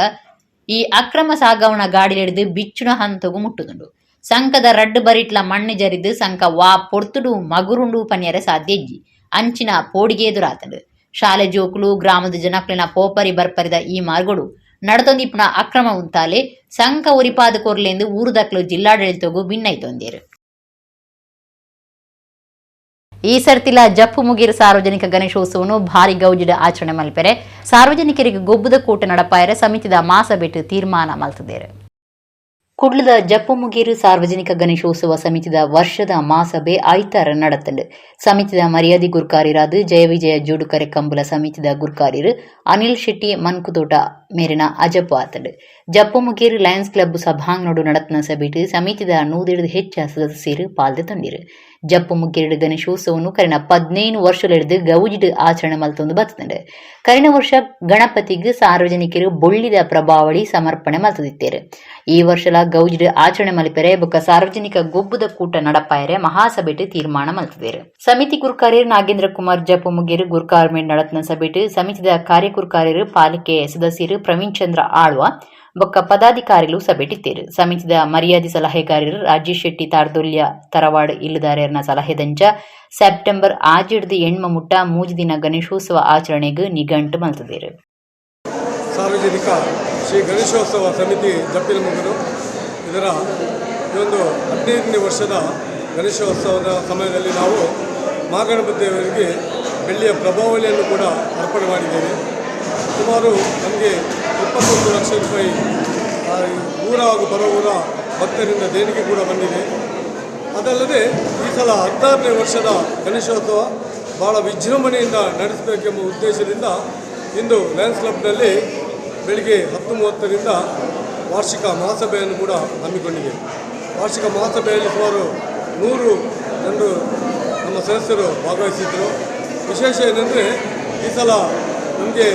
ಈ ಅಕ್ರಮ ಸಾಗವಣ ಗಾಡಿಲಿಡಿದು ಬಿಚ್ಚುನ ಹಂತಗೂ ಮುಟ್ಟುದುಂಡು. ಸಂಕದ ರಡ್ಡು ಬರಿಟ್ಲ ಮಣ್ಣು ಜರಿದು ಸಂಕ ವಾ ಪೊರ್ತುಡು ಮಗುರುಂಡು ಪನ್ಯರೆ ಸಾಧ್ಯ ಇಜ್ಜಿ ಅಂಚಿನ ಪೋಡಿಗೆ ಎದುರಾತಂಡು. ಶಾಲೆ ಜೋಕುಲು ಗ್ರಾಮದ ಜನಕ್ಲಿನ ಪೋಪರಿ ಬರ್ಪರಿದ ಈ ಮಾರ್ಗೋಡು ನಡತೊಂದಿಪ್ಪುನ ಅಕ್ರಮ ಉಂತಾಲೆ ಸಂಕ ಉರಿಪಾದ ಕೊರ್ಲೆಂದು ಊರುದಕ್ಲು ಜಿಲ್ಲಾಡಳಿತಗೂ ಭಿನ್ನೈತೊಂದೇರು. ಈ ಸರ್ತಿಲ ಜಪ್ಪು ಮುಗೀರು ಸಾರ್ವಜನಿಕ ಗಣೇಶೋತ್ಸವನು ಭಾರಿ ಗೌಜಿಡ ಆಚರಣೆ ಮಲ್ಪೆರೆ ಸಾರ್ವಜನಿಕರಿಗೆ ಗೊಬ್ಬದ ಕೂಟ ನಡಪಾಯರೆ ಸಮಿತಿದ ಮಾಸ ಬಿಟ್ಟು ತೀರ್ಮಾನ ಮಲ್ತದೇರು. ಕುಡ್ಲದ ಜಪ್ಪು ಮುಗೀರು ಸಾರ್ವಜನಿಕ ಗಣೇಶೋತ್ಸವ ಸಮಿತಿದ ವರ್ಷದ ಮಾಸಭೆ ಐತಾರ நடத்தண்டு. ಸಮಿತಿದ ಮರ್ಯಾದಿ ಗುರ್ಕಾರಿರಾದ ಜಯವಿಜಯ ಜೋಡುಕರೆ ಕಂಬುಲ ಸಮಿತಿದ ಗುರ್ಕಾರಿರು ಅನಿಲ್ ಶೆಟ್ಟಿ ಮನ್ಕುತೋಟ ಮೇರಿನ ಅಜಪ್ಪು ಆತಂಡು. ಜಪ್ಪು ಮುಗೀರು ಲಯನ್ಸ್ ಕ್ಲಬ್ ಸಭಾಂಗನೋಡು ನಡತ್ನ ಸಭೆಟ್ ಸಮಿತಿದ 100 ಹೆಚ್ಚ ಸದಸ್ಯರು ಪಾಲ್ದೆ ತಂದಿರು. ಜಪ್ಪು ಮುಗೀರು ಗಣೇಶೋತ್ಸವನು ಕರಿನ 15 ವರ್ಷಲಿಡಿದು ಗೌಜಿಡ್ ಆಚರಣೆ ಮಲ್ತೊಂದು ಬರ್ತಂಡು. ಕರಿನ ವರ್ಷ ಗಣಪತಿಗೆ ಸಾರ್ವಜನಿಕರು ಬೊಳ್ಳಿದ ಪ್ರಭಾವಳಿ ಸಮರ್ಪಣೆ ಮಲ್ತದಿತ್ತೇರು. ಈ ವರ್ಷಲ ಗೌಜಿಡ್ ಆಚರಣೆ ಮಲ್ಪೆರೆ ಬೊಕ್ಕ ಸಾರ್ವಜನಿಕ ಗೊಬ್ಬದ ಕೂಟ ನಡಪಾಯರೆ ಮಹಾಸಭೆಟ್ ತೀರ್ಮಾನ ಮಲ್ತದೇರು. ಸಮಿತಿ ಗುರ್ಕಾರ್ಯರು ನಾಗೇಂದ್ರ ಕುಮಾರ್ ಜಪ್ಪು ಮುಗೀರು ಗುರ್ಕಾರ್ಮೆಂಟ್ ನಡತ್ನ ಸಭೆಟ್ ಸಮಿತಿದ ಕಾರ್ಯಕುರ್ಕಾರ್ಯರು ಪಾಲಿಕೆ ಸದಸ್ಯರು ಪ್ರವೀಣ್ ಚಂದ್ರ ಆಳ್ವ ಬೊಕ್ಕ ಪದಾಧಿಕಾರಿಗಳು ಸಭೆಟಿತ್ತೇರು. ಸಮಿತಿದ ಮರ್ಯಾದಿ ಸಲಹೆಗಾರರು ರಾಜೇಶ್ ಶೆಟ್ಟಿ ತಾರ್ದೊಲ್ಯ ತರವಾಡ್ ಇಲ್ಲದಾರ್ಯರ್ನ ಸಲಹೆದಂಚ ಸೆಪ್ಟೆಂಬರ್ 6 ಎಣ್ಮ ಮುಟ್ಟ ಮೂಜಿ ದಿನ ಗಣೇಶೋತ್ಸವ ಆಚರಣೆಗೆ ನಿಘಂಟು ಮಲ್ತದೇರು. ಸಾರ್ವಜನಿಕ ಶ್ರೀ ಗಣೇಶೋತ್ಸವ ಸಮಿತಿ ಜಪ್ಪಿನ ಮುಗರು ಇದರ ಒಂದು 15ನೇ ವರ್ಷದ ಗಣೇಶೋತ್ಸವದ ಸಮಯದಲ್ಲಿ ನಾವು ಮಹಾಗಣಪತಿಯವರಿಗೆ ಬೆಳ್ಳಿಯ ಪ್ರಭಾವಳಿಯನ್ನು ಕೂಡ ಅರ್ಪಣೆ ಮಾಡಿದ್ದೇವೆ. ಸುಮಾರು ನಮಗೆ 21 ಲಕ್ಷ ರೂಪಾಯಿ ಊರ ಹಾಗೂ ಬರುವ ಭಕ್ತರಿಂದ ದೇಣಿಗೆ ಕೂಡ ಬಂದಿದೆ. ಅದಲ್ಲದೆ ಈ ಸಲ 16ನೇ ವರ್ಷದ ಗಣೇಶೋತ್ಸವ ಭಾಳ ವಿಜೃಂಭಣೆಯಿಂದ ನಡೆಸಬೇಕೆಂಬ ಉದ್ದೇಶದಿಂದ ಇಂದು ಲಯನ್ಸ್ ಕ್ಲಬ್ನಲ್ಲಿ ಬೆಳಿಗ್ಗೆ 10:30ರಿಂದ ವಾರ್ಷಿಕ ಮಹಾಸಭೆಯನ್ನು ಕೂಡ ಹಮ್ಮಿಕೊಂಡಿದೆ. ವಾರ್ಷಿಕ ಮಹಾಸಭೆಯಲ್ಲಿ ಸುಮಾರು 100 ಜನರು ನಮ್ಮ ಸದಸ್ಯರು ಭಾಗವಹಿಸಿದ್ದರು. ವಿಶೇಷ ಏನೆಂದರೆ ಈ ಸಲ ನಮಗೆ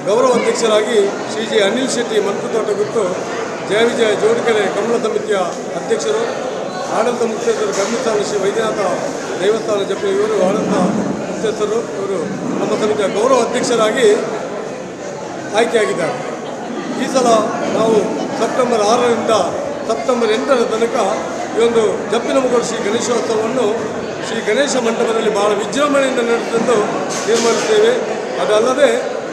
ಗೌರವ ಅಧ್ಯಕ್ಷರಾಗಿ ಶ್ರೀ ಜಿ ಅನಿಲ್ ಶೆಟ್ಟಿ ಮನ್ಕುತೋಟ ಗುಟ್ಟು ಜಯವಿಜಯ ಜೋಡುಕೆರೆ ಕಮಲ ಸಮಿತಿಯ ಅಧ್ಯಕ್ಷರು, ಆಡಳಿತ ಮುಖ್ಯಸ್ಥರು ಗಂಭೀರಸ್ಥಾನ ಶ್ರೀ ವೈದ್ಯನಾಥ ದೇವಸ್ಥಾನ ಜಪ್ಪೆ ಇವರು ಆಡಳಿತ ಮುಖ್ಯಸ್ಥರು, ಇವರು ನಮ್ಮ ಸಮಿತಿಯ ಗೌರವ ಅಧ್ಯಕ್ಷರಾಗಿ ಆಯ್ಕೆಯಾಗಿದ್ದಾರೆ. ಈ ಸಲ ನಾವು ಸೆಪ್ಟೆಂಬರ್ 6ರಿಂದ ಸೆಪ್ಟೆಂಬರ್ 8ರ ತನಕ ಈ ಒಂದು ಜಪ್ಪಿನ ಮುಗರು ಶ್ರೀ ಗಣೇಶೋತ್ಸವವನ್ನು ಶ್ರೀ ಗಣೇಶ ಮಂಟಪದಲ್ಲಿ ಬಹಳ ವಿಜೃಂಭಣೆಯಿಂದ ನಡೆಸಲು ತೀರ್ಮಾನಿಸಿದ್ದೇವೆ. ಅದಲ್ಲದೆ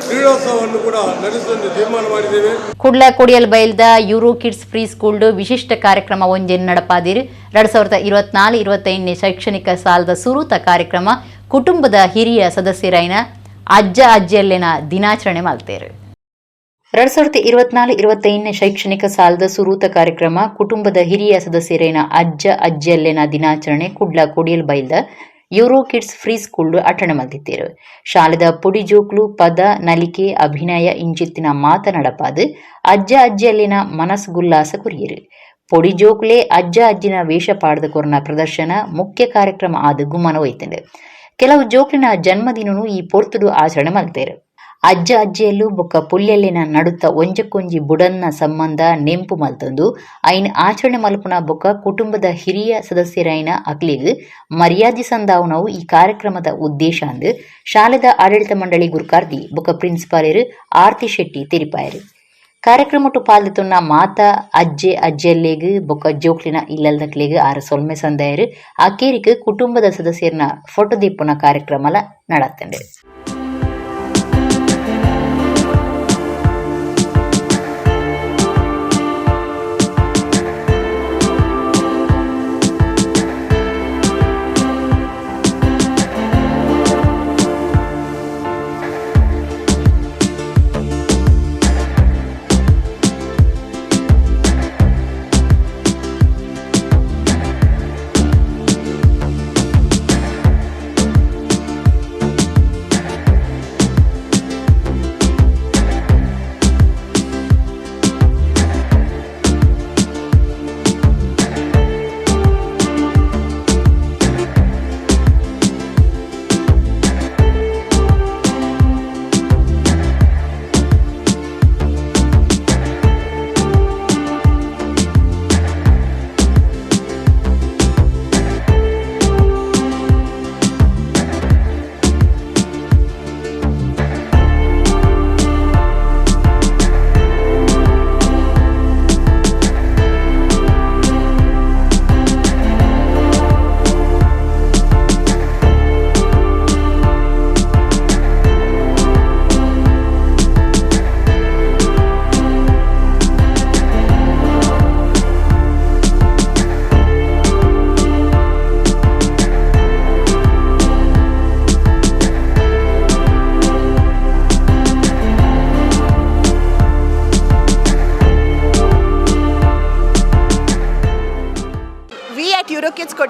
ಕ್ರೀಡೋತ್ಸವವನ್ನು ಕೂಡ ನಡೆಸಲು ತೀರ್ಮಾನ ಮಾಡಿದ್ದೇವೆ. ಕುಡ್ಲ ಕೊಡಿಯಲ್ ಬೈಲ್ದ ಯೂರೋ ಕಿಡ್ಸ್ ಫ್ರೀ ಸ್ಕೂಲ್ ವಿಶಿಷ್ಟ ಕಾರ್ಯಕ್ರಮ ಒಂಜೆನ್ ನಡಪಾದಿರು. 2024-25 ಶೈಕ್ಷಣಿಕ ಸಾಲದ ಸುರೂತ ಕಾರ್ಯಕ್ರಮ ಕುಟುಂಬದ ಹಿರಿಯ ಸದಸ್ಯರೈನ ಅಜ್ಜ ಅಜ್ಜಿಯಲ್ಲೆನ ದಿನಾಚರಣೆ ಮಾಡ್ತೇರು. 2024-25 ಶೈಕ್ಷಣಿಕ ಸಾಲದ ಸುರೂತ ಕಾರ್ಯಕ್ರಮ ಕುಟುಂಬದ ಹಿರಿಯ ಸದಸ್ಯರೈನ ಅಜ್ಜ ಅಜ್ಜಿಯಲ್ಲೆನ ದಿನಾಚರಣೆ ಕುಡ್ಲ ಕೊಡಿಯಲ್ ಬೈಲ್ದ ಯೂರೋ ಕಿಡ್ಸ್ ಫ್ರೀ ಸ್ಕೂಲ್ ಅಟಣೆ ಮಲ್ತಿತ್ತೇರು. ಶಾಲೆದ ಪುಡಿ ಜೋಕ್ಲು ಪದ ನಲಿಕೆ ಅಭಿನಯ ಇಂಚಿತ್ತಿನ ಮಾತನಡಪಾದು ಅಜ್ಜ ಅಜ್ಜಿಯಲ್ಲಿನ ಮನಸ್ಗುಲ್ಲಾಸ ಕುರಿಯರು. ಪೊಡಿ ಜೋಕ್ಲೆ ಅಜ್ಜ ಅಜ್ಜಿನ ವೇಷ ಪಾಡದ ಕೊರನ ಪ್ರದರ್ಶನ ಮುಖ್ಯ ಕಾರ್ಯಕ್ರಮ ಆದ ಗುಮ್ಮನ ಒಯ್ತಂಡೆ. ಕೆಲವು ಜೋಕ್ಲಿನ ಜನ್ಮದಿನೂ ಈ ಪೊರ್ತುಡು ಆಚರಣೆ ಮಲ್ತೇರು. ಅಜ್ಜ ಅಜ್ಜಿಯಲ್ಲೂ ಬೊಕ್ಕ ಪುಲ್ಯಲ್ಲಿನ ನಡುತ್ತ ಒಂಜಕ್ಕೊಂಜಿ ಬುಡನ್ನ ಸಂಬಂಧ ನೆಂಪು ಮಲ್ತಂದು ಐನ್ ಆಚರಣೆ ಮಲ್ಪುನ ಬೊಕ್ಕ ಕುಟುಂಬದ ಹಿರಿಯ ಸದಸ್ಯರೈನ ಅಕ್ಲಿಗ್ ಮರ್ಯಾದಿ ಸಂದಾವನವು ಈ ಕಾರ್ಯಕ್ರಮದ ಉದ್ದೇಶ ಅಂದು ಶಾಲೆದ ಆಡಳಿತ ಮಂಡಳಿ ಗುರ್ಕಾರ್ದಿ ಬೊಕ್ಕ ಪ್ರಿನ್ಸಿಪಾಲರು ಆರ್ತಿ ಶೆಟ್ಟಿ ತೆರಿಪಾಯರು. ಕಾರ್ಯಕ್ರಮಟ್ಟು ಪಾಲ್ದತುನ್ನ ಮಾತಾ ಅಜ್ಜೆ ಅಜ್ಜಿಯಲ್ಲೇಗ್ ಬೊಕ್ಕ ಜೋಕ್ಲಿನ ಇಲ್ಲಲ್ದಕ್ಲೇಗ್ ಆರ ಸೊಲ್ಮೆ ಸಂದಾಯರು ಅಕ್ಕೇರಿಕ್ ಕುಟುಂಬದ ಸದಸ್ಯರನ್ನ photo ದಿಪ್ಪುನ ಕಾರ್ಯಕ್ರಮಲ ನಡತ್ತಂಡೆ.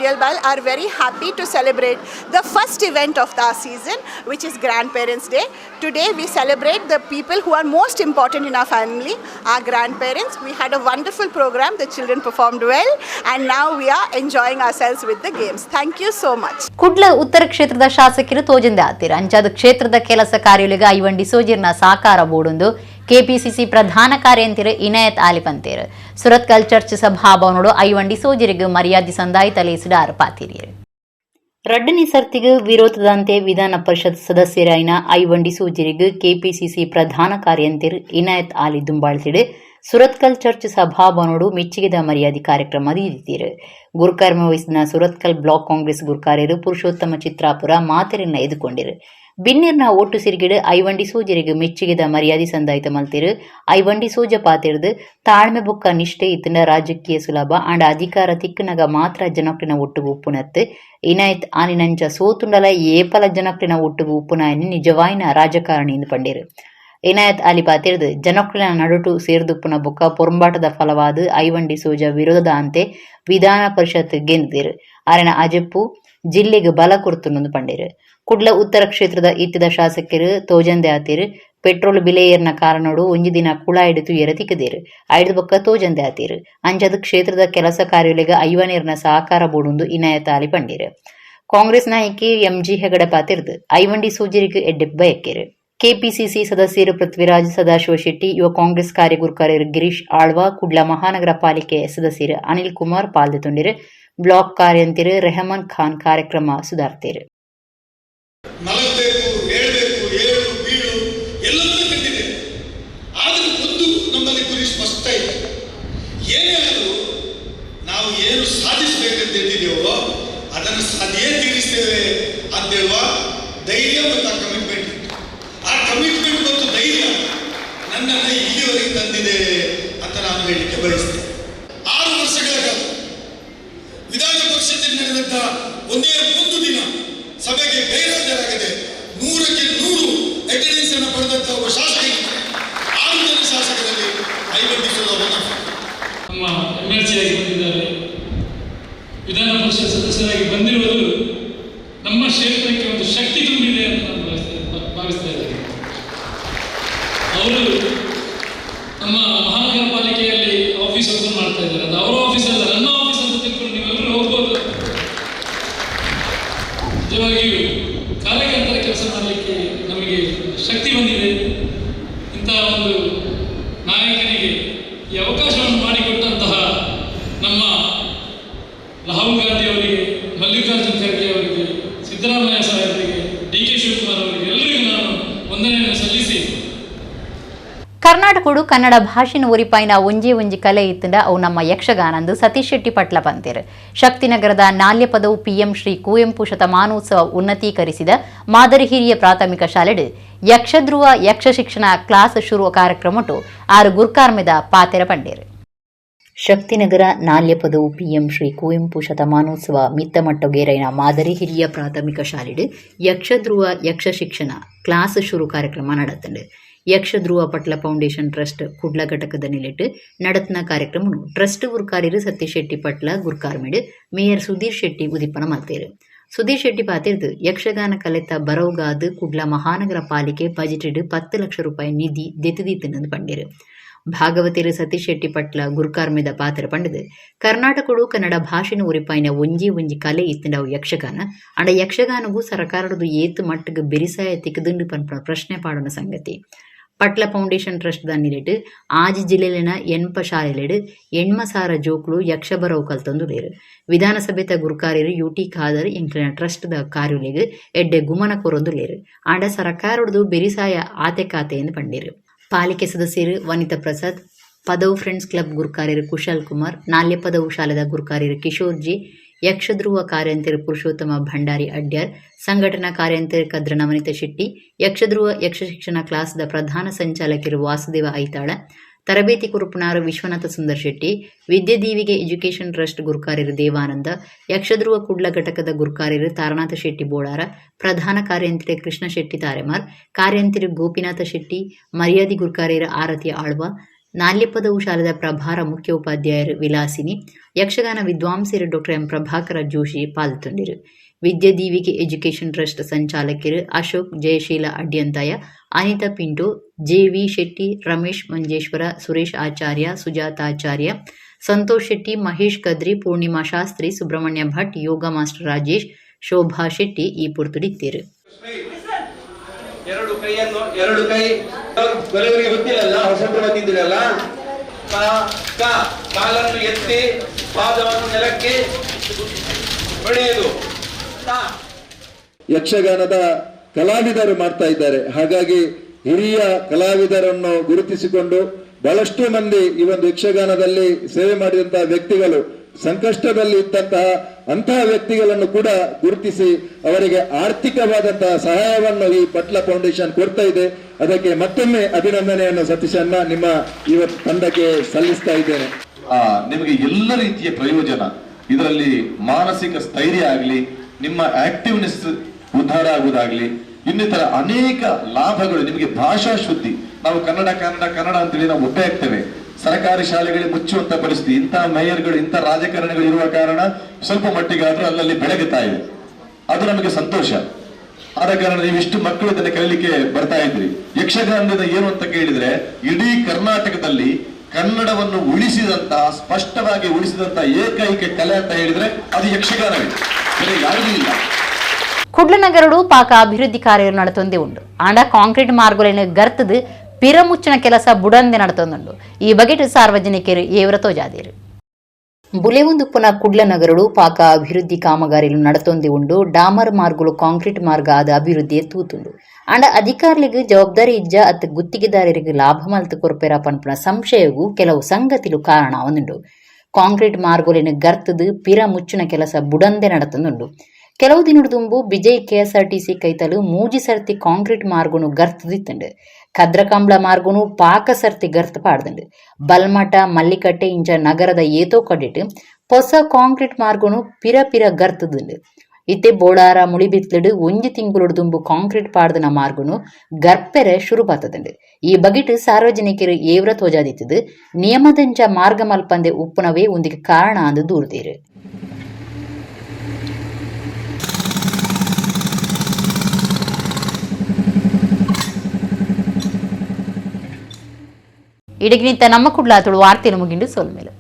Adialbal are very happy to celebrate the first event of the season, which is Grandparents' Day. Today we celebrate the people who are most important in our family, our grandparents. We had a wonderful program, the children performed well, and now we are enjoying ourselves with the games. Thank you so much. Kudla ಉತ್ತರ ಕ್ಷೇತ್ರದ ಶಾಸಕರು ತೋಜಂದೆ ಆತೀರ ಅಂಚಾದ ಕ್ಷೇತ್ರದ ಕೆಲಸ ಕಾರ್ಯಗಳಿಗೆ ಐವಂಡಿ ಸೋಜಿರ್ನ ಸಾಕಾರ ಬೋಡುಂದು KPCC ಪ್ರಧಾನ ಕಾರ್ಯಂತಿರು Inayat ಆಲಿಪಂತೇರು Surathkal church ಸಭಾಭವನೋಡು ಐವಂಡಿ ಸೋಜಿರಿಗೆ ಮರ್ಯಾದೆ ಸಂದಾಯ ತಲೆಸಿಡಾರು ಪಾತಿರಿಯರು ರಡ್ಡನಿ ಸರ್ತಿಗೆ ವಿರೋಧದಂತೆ ವಿಧಾನ ಪರಿಷತ್ ಸದಸ್ಯರಾಯಿನ ಐವಂಡಿ ಸೋಜಿರಿಗೆ ಕೆಪಿಸಿಸಿ ಪ್ರಧಾನ ಕಾರ್ಯಂತಿರು ಇನಾಯತ್ ಆಲಿ ದುಂಬಾಳ್ತಿಡು ಸುರತ್ಕಲ್ ಚರ್ಚ್ ಸಭಾಭವನೋಡು ಮೆಚ್ಚುಗೆದ ಮರ್ಯಾದೆ ಕಾರ್ಯಕ್ರಮ ನೀಡಿದ್ದೀರು ಗುರುಕರ್ಮ ವಹಿಸಿದ ಸುರತ್ಕಲ್ ಬ್ಲಾಕ್ ಕಾಂಗ್ರೆಸ್ ಗುರುಕಾರ್ಯರು ಪುರುಷೋತ್ತಮ ಚಿತ್ರಾಪುರ ಮಾತೆರನ್ನ ಎದುಕೊಂಡಿರು ಬಿನ್ನಿರ್ನ ಓಟು ಸಿರಿಗಿಡು ಐವಂಡಿ ಸೋಜರಿಗೆ ಮೆಚ್ಚುಗೆದ ಮರ್ಯಾದೆ ಸಂದಾಯಿತ ಮಲ್ತಿರು ಐವಂಡಿ ಸೋಜ ಪಾತಿರ್ದು ತಾಳ್ಮೆ ಬೊಕ್ಕ ನಿಷ್ಠೆ ಇತ್ತಿನ ರಾಜಕೀಯ ಸುಲಭ ಅಂಡ ಅಧಿಕಾರ ತಿಕ್ಕನಗ ಮಾತ್ರ ಜನಕ್ಲಿನ ಒಟ್ಟುಗು ಉಪ್ಪುನತ್ತು ಇನಾಯತ್ ಆನಿನಂಚ ಸೋತುಂಡಲ ಏಪಲ ಜನಕ್ಲಿನ ಒಟ್ಟುಗು ಉಪ್ಪುನಾಯನಿ ನಿಜವಾಯಿನ ರಾಜಕಾರಣಿ ಎಂದು ಪಂಡಿರು ಇನಾಯತ್ ಅಲಿ ಪಾತಿರ್ದು ಜನಕ್ಲಿನ ನಡುಟು ಸೇರ್ದುಪ್ಪುನ ಬೊಕ್ಕ ಪೊರಂಬಾಟದ ಫಲವಾದ ಐವಂಡಿ ಸೋಜ ವಿರೋಧದ ಅಂತೆ ವಿಧಾನ ಪರಿಷತ್ ಗೆಂದಿರು ಅರಣ ಅಜಪ್ಪು ಜಿಲ್ಲೆಗೆ ಬಲ ಕೊರ್ತುನೊಂದು ಪಂಡಿರು ಕುಡ್ಲ ಉತ್ತರ ಕ್ಷೇತ್ರದ ಇತ್ತಿದ ಶಾಸಕರು ತೋಜಂದೆ ಆತಿರು ಪೆಟ್ರೋಲ್ ಬೆಲೆ ಏರ್ನ ಕಾರಣೋಡು ಒಂಜಿ ದಿನ ಕುಳ ಹಿಡಿದು ಎರತಿಕದೇರು ಐದು ಬೊಕ್ಕ ತೋಜಂದೆ ಆತಿರು ಅಂಚದ ಕ್ಷೇತ್ರದ ಕೆಲಸ ಕಾರ್ಯಗಳಿಗೆ ಐವನೇರ್ನ ಸಹಕಾರ ಬೋಡುಂದು ಇನಾಯತ್ ಆಲಿ ಪಂಡಿರು ಕಾಂಗ್ರೆಸ್ ನಾಯಕಿ ಎಂಜಿ ಹೆಗಡೆ ಪಾತಿರ್ದು ಐವಂಡಿ ಸೂಜಿರಿಗೆ ಎಡ್ಡೆ ಬಯಕೆರು ಕೆಪಿಸಿಸಿ ಸದಸ್ಯರು ಪೃಥ್ವಿರಾಜ್ ಸದಾಶಿವ ಶೆಟ್ಟಿ ಯುವ ಕಾಂಗ್ರೆಸ್ ಕಾರ್ಯಗುರುಕಾರ್ಯರು ಗಿರೀಶ್ ಆಳ್ವಾ ಕುಡ್ಲ ಮಹಾನಗರ ಪಾಲಿಕೆ ಸದಸ್ಯರು ಅನಿಲ್ ಕುಮಾರ್ ಪಾಲ್ದೊಂಡಿರು ಬ್ಲಾಕ್ ಕಾರ್ಯಂತಿರು ರೆಹಮಾನ್ ಖಾನ್ ಕಾರ್ಯಕ್ರಮ ಸುಧಾರ್ತಿರು ಮಲಗಬೇಕು, ಹೇಳಬೇಕು, ಏಳು ಬೀಳು ಎಲ್ಲವನ್ನೂ ಕಂಡಿದೆ. ಆದರೆ ಒಂದು ನಮ್ಮಲ್ಲಿ ಗುರಿ ಸ್ಪಷ್ಟ ಇದೆ. ಏನೇ ಆದರೂ ನಾವು ಏನು ಸಾಧಿಸಬೇಕಂತ ಹೇಳಿದೆವೋ ಅದನ್ನು ಸಾಧಿಯೇ ತೀರಿಸ್ತೇವೆ ಅಂತ ಹೇಳುವ ಧೈರ್ಯ ಮತ್ತು ಆ ಕಮಿಟ್ಮೆಂಟ್. ಆ ಕಮಿಟ್ಮೆಂಟ್ ಮತ್ತು ಧೈರ್ಯ ನನ್ನನ್ನು ಇಲ್ಲಿವರೆಗೆ ತಂದಿದೆ ಅಂತ ನಾನು ಹೇಳಲಿಕ್ಕೆ ಬಯಸ್ತೇನೆ. 6 ವರ್ಷಗಳ ಕಾಲ ವಿಧಾನ ಪರಿಷತ್ತಿನಲ್ಲಿ ನಡೆದಂತ ಒಂದೇ ಒಂದು ದಿನ ಸಭೆಗೆ ಗೈರಾಜರಾಗದೆ 100ಕ್ಕೆ 100 ಅಟೆಂಡೆನ್ಸ್ ಅನ್ನು ಪಡೆದಂತ ಒಬ್ಬ ಶಾಸಕರಿಗೆ 6 ಜನ ಶಾಸಕರಲ್ಲಿ ಐವಂಡಿ ಸೋಜ ನಮ್ಮ ಎಮರ್ಜಿ ಆಗಿ ಬಂದಿದ್ದಾರೆ. ವಿಧಾನ ಪರಿಷತ್ ಸದಸ್ಯರಾಗಿ ಬಂದಿರುವುದು ನಮ್ಮ ಕ್ಷೇತ್ರಕ್ಕೆ ಒಂದು ಶಕ್ತಿ ತುಂಬಿದೆ ಅಂತ ನಾನು ಭಾವಿಸ್ತಾ ಇದ್ದೇನೆ. ಅವರು ನಮ್ಮ ಮಹಾನಗರ ಪಾಲಿಕೆಯಲ್ಲಿ ಆಫೀಸ್ ಓಪನ್ ಮಾಡ್ತಾ ಇದ್ದಾರೆ. ಅದು ಅವರ ಆಫೀಸ್ ಅಲ್ಲ, ನನ್ನ ಆಫೀಸ್ ಅಂತ ತಿಳ್ಕೊಂಡು ನೀವೆಲ್ಲರೂ ಹೋಗ್ಬೋದು. ನಿಜವಾಗಿಯೂ ಕಾರ್ಯಕರ್ತರ ಕೆಲಸ ಮಾಡಲಿಕ್ಕೆ ನಮಗೆ ಶಕ್ತಿ ಬಂದಿದೆ. ಇಂತಹ ಒಂದು ನಾಯಕನಿಗೆ ಈ ಅವಕಾಶವನ್ನು ಮಾಡಿಕೊಟ್ಟಂತಹ ನಮ್ಮ ರಾಹುಲ್ ಗಾಂಧಿ ಅವರಿಗೆ, ಮಲ್ಲಿಕಾರ್ಜುನ್ ಖರ್ಗೆ ಅವರಿಗೆ, ಸಿದ್ದರಾಮಯ್ಯ ಸಾಹೇಬರಿಗೆ, DK ಶಿವಕುಮಾರ್ ಅವರಿಗೆ ಎಲ್ಲರಿಗೂ ನಾನು ವಂದನೆಯನ್ನು ಸಲ್ಲಿಸಿ ಕರ್ನಾಟಕಡು ಕನ್ನಡ ಭಾಷೆನ ಒರಿಪಾಯಿನ ಒಂಜಿ ಕಲೆ ಇತ್ತಂಡ ಅವು ನಮ್ಮ ಯಕ್ಷಗಾನಂದು ಸತೀಶ್ ಶೆಟ್ಟಿ ಪಟ್ಲ ಪಂತೇರು ಶಕ್ತಿನಗರದ ನಾಲ್ಯ ಪದವು PM ಶ್ರೀ ಕುವೆಂಪು ಶತಮಾನೋತ್ಸವ ಉನ್ನತೀಕರಿಸಿದ ಮಾದರಿ ಹಿರಿಯ ಪ್ರಾಥಮಿಕ ಶಾಲೆಡು ಯಕ್ಷಧ್ರುವ ಯಕ್ಷ ಶಿಕ್ಷಣ ಕ್ಲಾಸ್ ಶುರು ಕಾರ್ಯಕ್ರಮಟು 6 ಗುರ್ಕಾರ್ಮೆದ ಪಾತೆರ ಪಂಡೇರು ಶಕ್ತಿನಗರ ನಾಲ್ಯ ಪದವು PM ಶ್ರೀ ಕುವೆಂಪು ಶತಮಾನೋತ್ಸವ ಮಿತ್ತಮಟ್ಟಗೇರೈನ ಮಾದರಿ ಹಿರಿಯ ಪ್ರಾಥಮಿಕ ಶಾಲೆಡು ಯಕ್ಷಧ್ರುವ ಯಕ್ಷ ಶಿಕ್ಷಣ ಕ್ಲಾಸ್ ಶುರು ಕಾರ್ಯಕ್ರಮ நடத்துண்டு ಯಕ್ಷಧ್ರುವ ಪಟ್ಲ ಫೌಂಡೇಶನ್ ಟ್ರಸ್ಟ್ ಕುಡ್ಲ ಘಟಕದ ನಿಲೆಟ್ಟು நடத்தின ಕಾರ್ಯಕ್ರಮನು ಟ್ರಸ್ಟ್ ಗುರ್ಕಾರ್ಯರು ಸತೀಶ್ ಶೆಟ್ಟಿ ಪಟ್ಲ ಗುರ್ಕಾರ್ಮೆಡು ಮೇಯರ್ ಸುಧೀರ್ ಶೆಟ್ಟಿ ಉದಿಪನ ಮಲ್ತೇರು ಸುಧೀರ್ ಶೆಟ್ಟಿ ಪಾತಿರ್ದು ಯಕ್ಷಗಾನ ಕಲೆತ ಬರವುಗಾದು ಕುಡ್ಲ ಮಹಾನಗರ ಪಾಲಿಕೆ ಬಜೆಟೆಡ್ 10 ಲಕ್ಷ ರೂಪಾಯಿ ನಿಧಿ ದೆತ್ತುದೀತನಂದು ಪಂಡೇರು ಭಾಗವತಿರು ಸತೀಶ್ ಶೆಟ್ಟಿ ಪಟ್ಲ ಗುರ್ಕಾರ್ಮೆದ ಪಾತ್ರ ಪಂಡದು ಕರ್ನಾಟಕಡು ಕನ್ನಡ ಭಾಷೆನ ಉರಿಪಾಯಿನ ಒಂಜಿ ಕಲೆ ಇತ್ತಿಂಡವು ಯಕ್ಷಗಾನ ಅಂಡ ಯಕ್ಷಗಾನಗೂ ಸರಕಾರದು ಏತು ಮಟ್ಟಿಗೆ ಬೆರಿಸಾಯ ತಿಕ್ಕದುಂಡು ಪನ್ಪನ ಪ್ರಶ್ನೆ ಪಾಡೋಣ ಸಂಗತಿ ಪಟ್ಲ ಫೌಂಡೇಶನ್ ಟ್ರಸ್ಟ್ ದಾನಿಲೆಟ್ ಆಜಿ ಜಿಲ್ಲೆಲಿನ ಎನ್ಪ ಶಾಲೆಲೆಡ್ ಎಣ್ಮಸಾರ ಜೋಕ್ಲು ಯಕ್ಷ ಬರವು ಕಲ್ತೊಂದುಲೇರು ವಿಧಾನಸಭೆತ ಗುರುಕಾರ್ಯರು UT ಖಾದರ್ ಎಂಕ್ಲಿನ ಟ್ರಸ್ಟ್ ದ ಕಾರ್ಯುಲೆಗ್ ಎಡ್ಡೆ ಗುಮನ ಕೊರೊಂದುಲೇರು ಆಂಡ ಸರಕಾರದು ಬೆರಿಸಾಯ ಆತೆ ಖಾತೆ ಎಂದು ಪಂಡೇರು ಪಾಲಿಕೆ ಸದಸ್ಯರು ವನಿತಾ ಪ್ರಸಾದ್ ಪದವು ಫ್ರೆಂಡ್ಸ್ ಕ್ಲಬ್ ಗುರುಕಾರ್ಯರು ಕುಶಾಲ್ ಕುಮಾರ್ ನಾಲ್ಯ ಪದವು ಶಾಲೆದ ಗುರುಕಾರ್ಯರು ಕಿಶೋರ್ಜಿ ಯಕ್ಷಧ್ರುವ ಕಾರ್ಯಂತಿರು ಪುರುಷೋತ್ತಮ ಭಂಡಾರಿ ಅಡ್ಯಾರ್ ಸಂಘಟನಾ ಕಾರ್ಯಂತಿರು ಕದ್ರನ ವನಿತಾ ಶೆಟ್ಟಿ ಯಕ್ಷಧ್ರುವ ಯಕ್ಷ ಶಿಕ್ಷಣ ಕ್ಲಾಸ್ದ ಪ್ರಧಾನ ಸಂಚಾಲಕರು ವಾಸುದೇವ ಐತಾಳ ತರಬೇತಿ ಕುರುಪುನಾರು ವಿಶ್ವನಾಥ ಸುಂದರ್ ಶೆಟ್ಟಿ ವಿದ್ಯಾದೀವಿಗೆ ಎಜುಕೇಷನ್ ಟ್ರಸ್ಟ್ ಗುರುಕಾರ್ಯರು ದೇವಾನಂದ ಯಕ್ಷಧ್ರುವ ಕುಡ್ಲ ಘಟಕದ ಗುರುಕಾರ್ಯರು ತಾರನಾಥ ಶೆಟ್ಟಿ ಬೋಳಾರ ಪ್ರಧಾನ ಕಾರ್ಯಂತಿರು ಕೃಷ್ಣ ಶೆಟ್ಟಿ ತಾರೆಮಾರ್ ಕಾರ್ಯಂತಿರು ಗೋಪಿನಾಥ ಶೆಟ್ಟಿ ಮರ್ಯಾದಿ ಗುರುಕಾರ್ಯರು ಆರತಿ ಆಳ್ವ ನಾಲ್ಯಪದವು ಶಾಲೆದ ಪ್ರಭಾರ ಮುಖ್ಯ ಉಪಾಧ್ಯಾಯರು ವಿಲಾಸಿನಿ ಯಕ್ಷಗಾನ ವಿದ್ವಾಂಸರು ಡಾಕ್ಟರ್ ಎಂ ಪ್ರಭಾಕರ ಜೋಶಿ ಪಾಲ್ಗೊಂಡಿರು. ವಿದ್ಯಾದೀವಿಗೆ ಎಜುಕೇಷನ್ ಟ್ರಸ್ಟ್ ಸಂಚಾಲಕರು Ashok Jayasheela Adyanthaya, Anitha Pinto, J V. Shetty, Ramesh Manjeshwar, Suresh Acharya, Sujatacharya, Santosh Shetty, Mahesh Kadri, Poornima Shastri, Subrahmanya Bhat, yoga master Rajesh, Shobha Shetty ಈ ಪುರ್ತುಡಿತ್ತೇರು. ಎರಡು ಕೈ ಕೆಲವರಿಗೆ ಗೊತ್ತಿಲ್ಲ, ಹೊಸಬ್ರು ಬಂದಿದ್ದೀರಲ್ಲ, ಕಾಲನ್ನು ಎತ್ತಿ ಪಾದವನ್ನು ನೆಲಕ್ಕೆ ಹೊಡೆಯುವುದು. ಯಕ್ಷಗಾನದ ಕಲಾವಿದರು ಮಾಡ್ತಾ ಇದ್ದಾರೆ. ಹಾಗಾಗಿ ಹಿರಿಯ ಕಲಾವಿದರನ್ನು ಗುರುತಿಸಿಕೊಂಡು ಬಹಳಷ್ಟು ಮಂದಿ ಈ ಒಂದು ಯಕ್ಷಗಾನದಲ್ಲಿ ಸೇವೆ ಮಾಡಿದಂತಹ ವ್ಯಕ್ತಿಗಳು, ಸಂಕಷ್ಟದಲ್ಲಿ ಇದ್ದಂತಹ ಅಂತಹ ವ್ಯಕ್ತಿಗಳನ್ನು ಕೂಡ ಗುರುತಿಸಿ ಅವರಿಗೆ ಆರ್ಥಿಕವಾದಂತಹ ಸಹಾಯವನ್ನು ಈ ಪಟ್ಲ ಫೌಂಡೇಶನ್ ಕೊಡ್ತಾ ಇದೆ. ಅದಕ್ಕೆ ಮತ್ತೊಮ್ಮೆ ಅಭಿನಂದನೆಯನ್ನು ಸತೀಶ್ ಅಣ್ಣ ನಿಮ್ಮ ಇವತ್ತು ತಂಡಕ್ಕೆ ಸಲ್ಲಿಸ್ತಾ ಇದ್ದೇನೆ. ನಿಮಗೆ ಎಲ್ಲ ರೀತಿಯ ಪ್ರಯೋಜನ, ಇದರಲ್ಲಿ ಮಾನಸಿಕ ಸ್ಥೈರ್ಯ ಆಗಲಿ, ನಿಮ್ಮ ಆಕ್ಟಿವ್ನೆಸ್ ಉದ್ಧಾರ ಆಗುವುದಾಗ್ಲಿ, ಇನ್ನಿತರ ಅನೇಕ ಲಾಭಗಳು ನಿಮಗೆ. ಭಾಷಾ ಶುದ್ಧಿ, ನಾವು ಕನ್ನಡ ಕನ್ನಡ ಕನ್ನಡ ಅಂತೇಳಿ ನಾವು ಒಬ್ಬೇ ಆಗ್ತೇವೆ. ಸರ್ಕಾರಿ ಶಾಲೆಗಳಿಗೆ ಮುಚ್ಚುವಂತ ಪರಿಸ್ಥಿತಿ, ಇಂತಹ ಮೇಯರ್ಗಳು ಇಂಥ ರಾಜಕಾರಣಿಗಳು ಇರುವ ಕಾರಣ ಸ್ವಲ್ಪ ಮಟ್ಟಿಗಾದ್ರೂ ಅಲ್ಲಲ್ಲಿ ಬೆಳಗುತ್ತಾ ಇದೆ. ಅದು ನಮಗೆ ಸಂತೋಷ. ಆದ ಕಾರಣ ನೀವಿಷ್ಟು ಮಕ್ಕಳು ಇದನ್ನು ಕಲಿಲಿಕ್ಕೆ ಬರ್ತಾ ಇದ್ರಿ. ಯಕ್ಷಗಾನದ ಏನು ಅಂತ ಕೇಳಿದ್ರೆ, ಇಡೀ ಕರ್ನಾಟಕದಲ್ಲಿ ಕನ್ನಡವನ್ನು ಉಳಿಸಿದಂತಹ, ಸ್ಪಷ್ಟವಾಗಿ ಉಳಿಸಿದಂತಹ ಏಕೈಕ ಕಲೆ ಅಂತ ಹೇಳಿದ್ರೆ ಅದು ಯಕ್ಷಗಾನವೇ, ಬೇರೆ ಯಾವುದೂ ಇಲ್ಲ. ಕುಡ್ಲನಗರಡು ಪಾಕ ಅಭಿವೃದ್ಧಿ ಕಾರ್ಯ ನಡತೊಂದೇ ಉಂಡು. ಆಂಡ ಕಾಂಕ್ರೀಟ್ ಮಾರ್ಗಗಳನ್ನು ಗರ್ತದು ಪಿರಮುಚ್ಚಿನ ಕೆಲಸ ಬುಡಂದೆ ನಡತೊಂದುಂಡು. ಈ ಬಗೆಟ್ ಸಾರ್ವಜನಿಕರು ಏವರ ತೋಜಾದೇರು. ಬುಲೆವೊಂದು ಪುನಃ ಕುಡ್ಲನಗರಡು ಪಾಕ ಅಭಿವೃದ್ಧಿ ಕಾಮಗಾರಿಲು ನಡತೊಂದೇ ಉಂಡು. ಡಾಮರ್ ಮಾರ್ಗಲು ಕಾಂಕ್ರೀಟ್ ಮಾರ್ಗ ಆದ ಅಭಿವೃದ್ಧಿಯೇ ತೂತುಂಡು. ಆಂಡ ಅಧಿಕಾರಿಗಳಿಗೆ ಜವಾಬ್ದಾರಿ ಇಜ್ಜ ಅತ್ತ ಗುತ್ತಿಗೆದಾರರಿಗೆ ಲಾಭ ಮಲ್ತು ಕೊರಪೆರ ಪನ್ಪುನ ಸಂಶಯಗೂ ಕೆಲವು ಸಂಗತಿಲು ಕಾರಣ ಒಂದುಂಡು. ಕಾಂಕ್ರೀಟ್ ಮಾರ್ಗಲಿನ ಗರ್ತದು ಪಿರ ಮುಚ್ಚಿನ ಕೆಲಸ ಬುಡಂದೆ ನಡತೊಂದುಂಡು. ಕೆಲವು ದಿನದ ತುಂಬು ಬಿಜೈ ಕೆಎಸ್ಆರ್ಟಿಸಿ ಕೈತಲು ಮೂಜಿ ಸರ್ತಿ ಕಾಂಕ್ರೀಟ್ ಮಾರ್ಗನು ಗರ್ತದಿತ್ತಂಡು. ಕದ್ರಕಂಬ್ಳ ಮಾರ್ಗನು ಪಾಕ ಸರ್ತಿ ಗರ್ತ್ ಪಾಡ್ದಂಡು. ಬಲ್ಮಠ ಮಲ್ಲಿಕಟ್ಟೆ ಇಂಚ ನಗರದ ಏತೋ ಕಡಿಟ್ಟು ಹೊಸ ಕಾಂಕ್ರೀಟ್ ಮಾರ್ಗನು ಪಿರ ಪಿರ ಗರ್ತದುಂಡು. ಇತ್ತೆ ಬೋಡಾರ ಮುಳಿಬಿತ್ಲಡು ಒಂಜಿ ತಿಂಗಳು ತುಂಬು ಕಾಂಕ್ರೀಟ್ ಪಾಡ್ದನ ಮಾರ್ಗನು ಗರ್ಪೆರೆ ಶುರು ಪಾತದಂಡು. ಈ ಬಗೆಟ್ ಸಾರ್ವಜನಿಕರು ಏವ್ರ ತೋಜಾದಿತ್ತದು ನಿಯಮದಂಚ ಮಾರ್ಗ ಮಲ್ಪಂದೆ ಉಪ್ಪುನವೇ ಒಂದಿಗೆ ಕಾರಣ ಅಂದು ದೂರ್ದೇರು. ಇಡಗಿನಿಂದ ನಮ್ಮ ಕುಡ್ಲಾತುಳು ವಾರ್ತೆಯನ್ನು ಮುಗಿಂಡು ಸೋಲ್ಮೇಲೆ.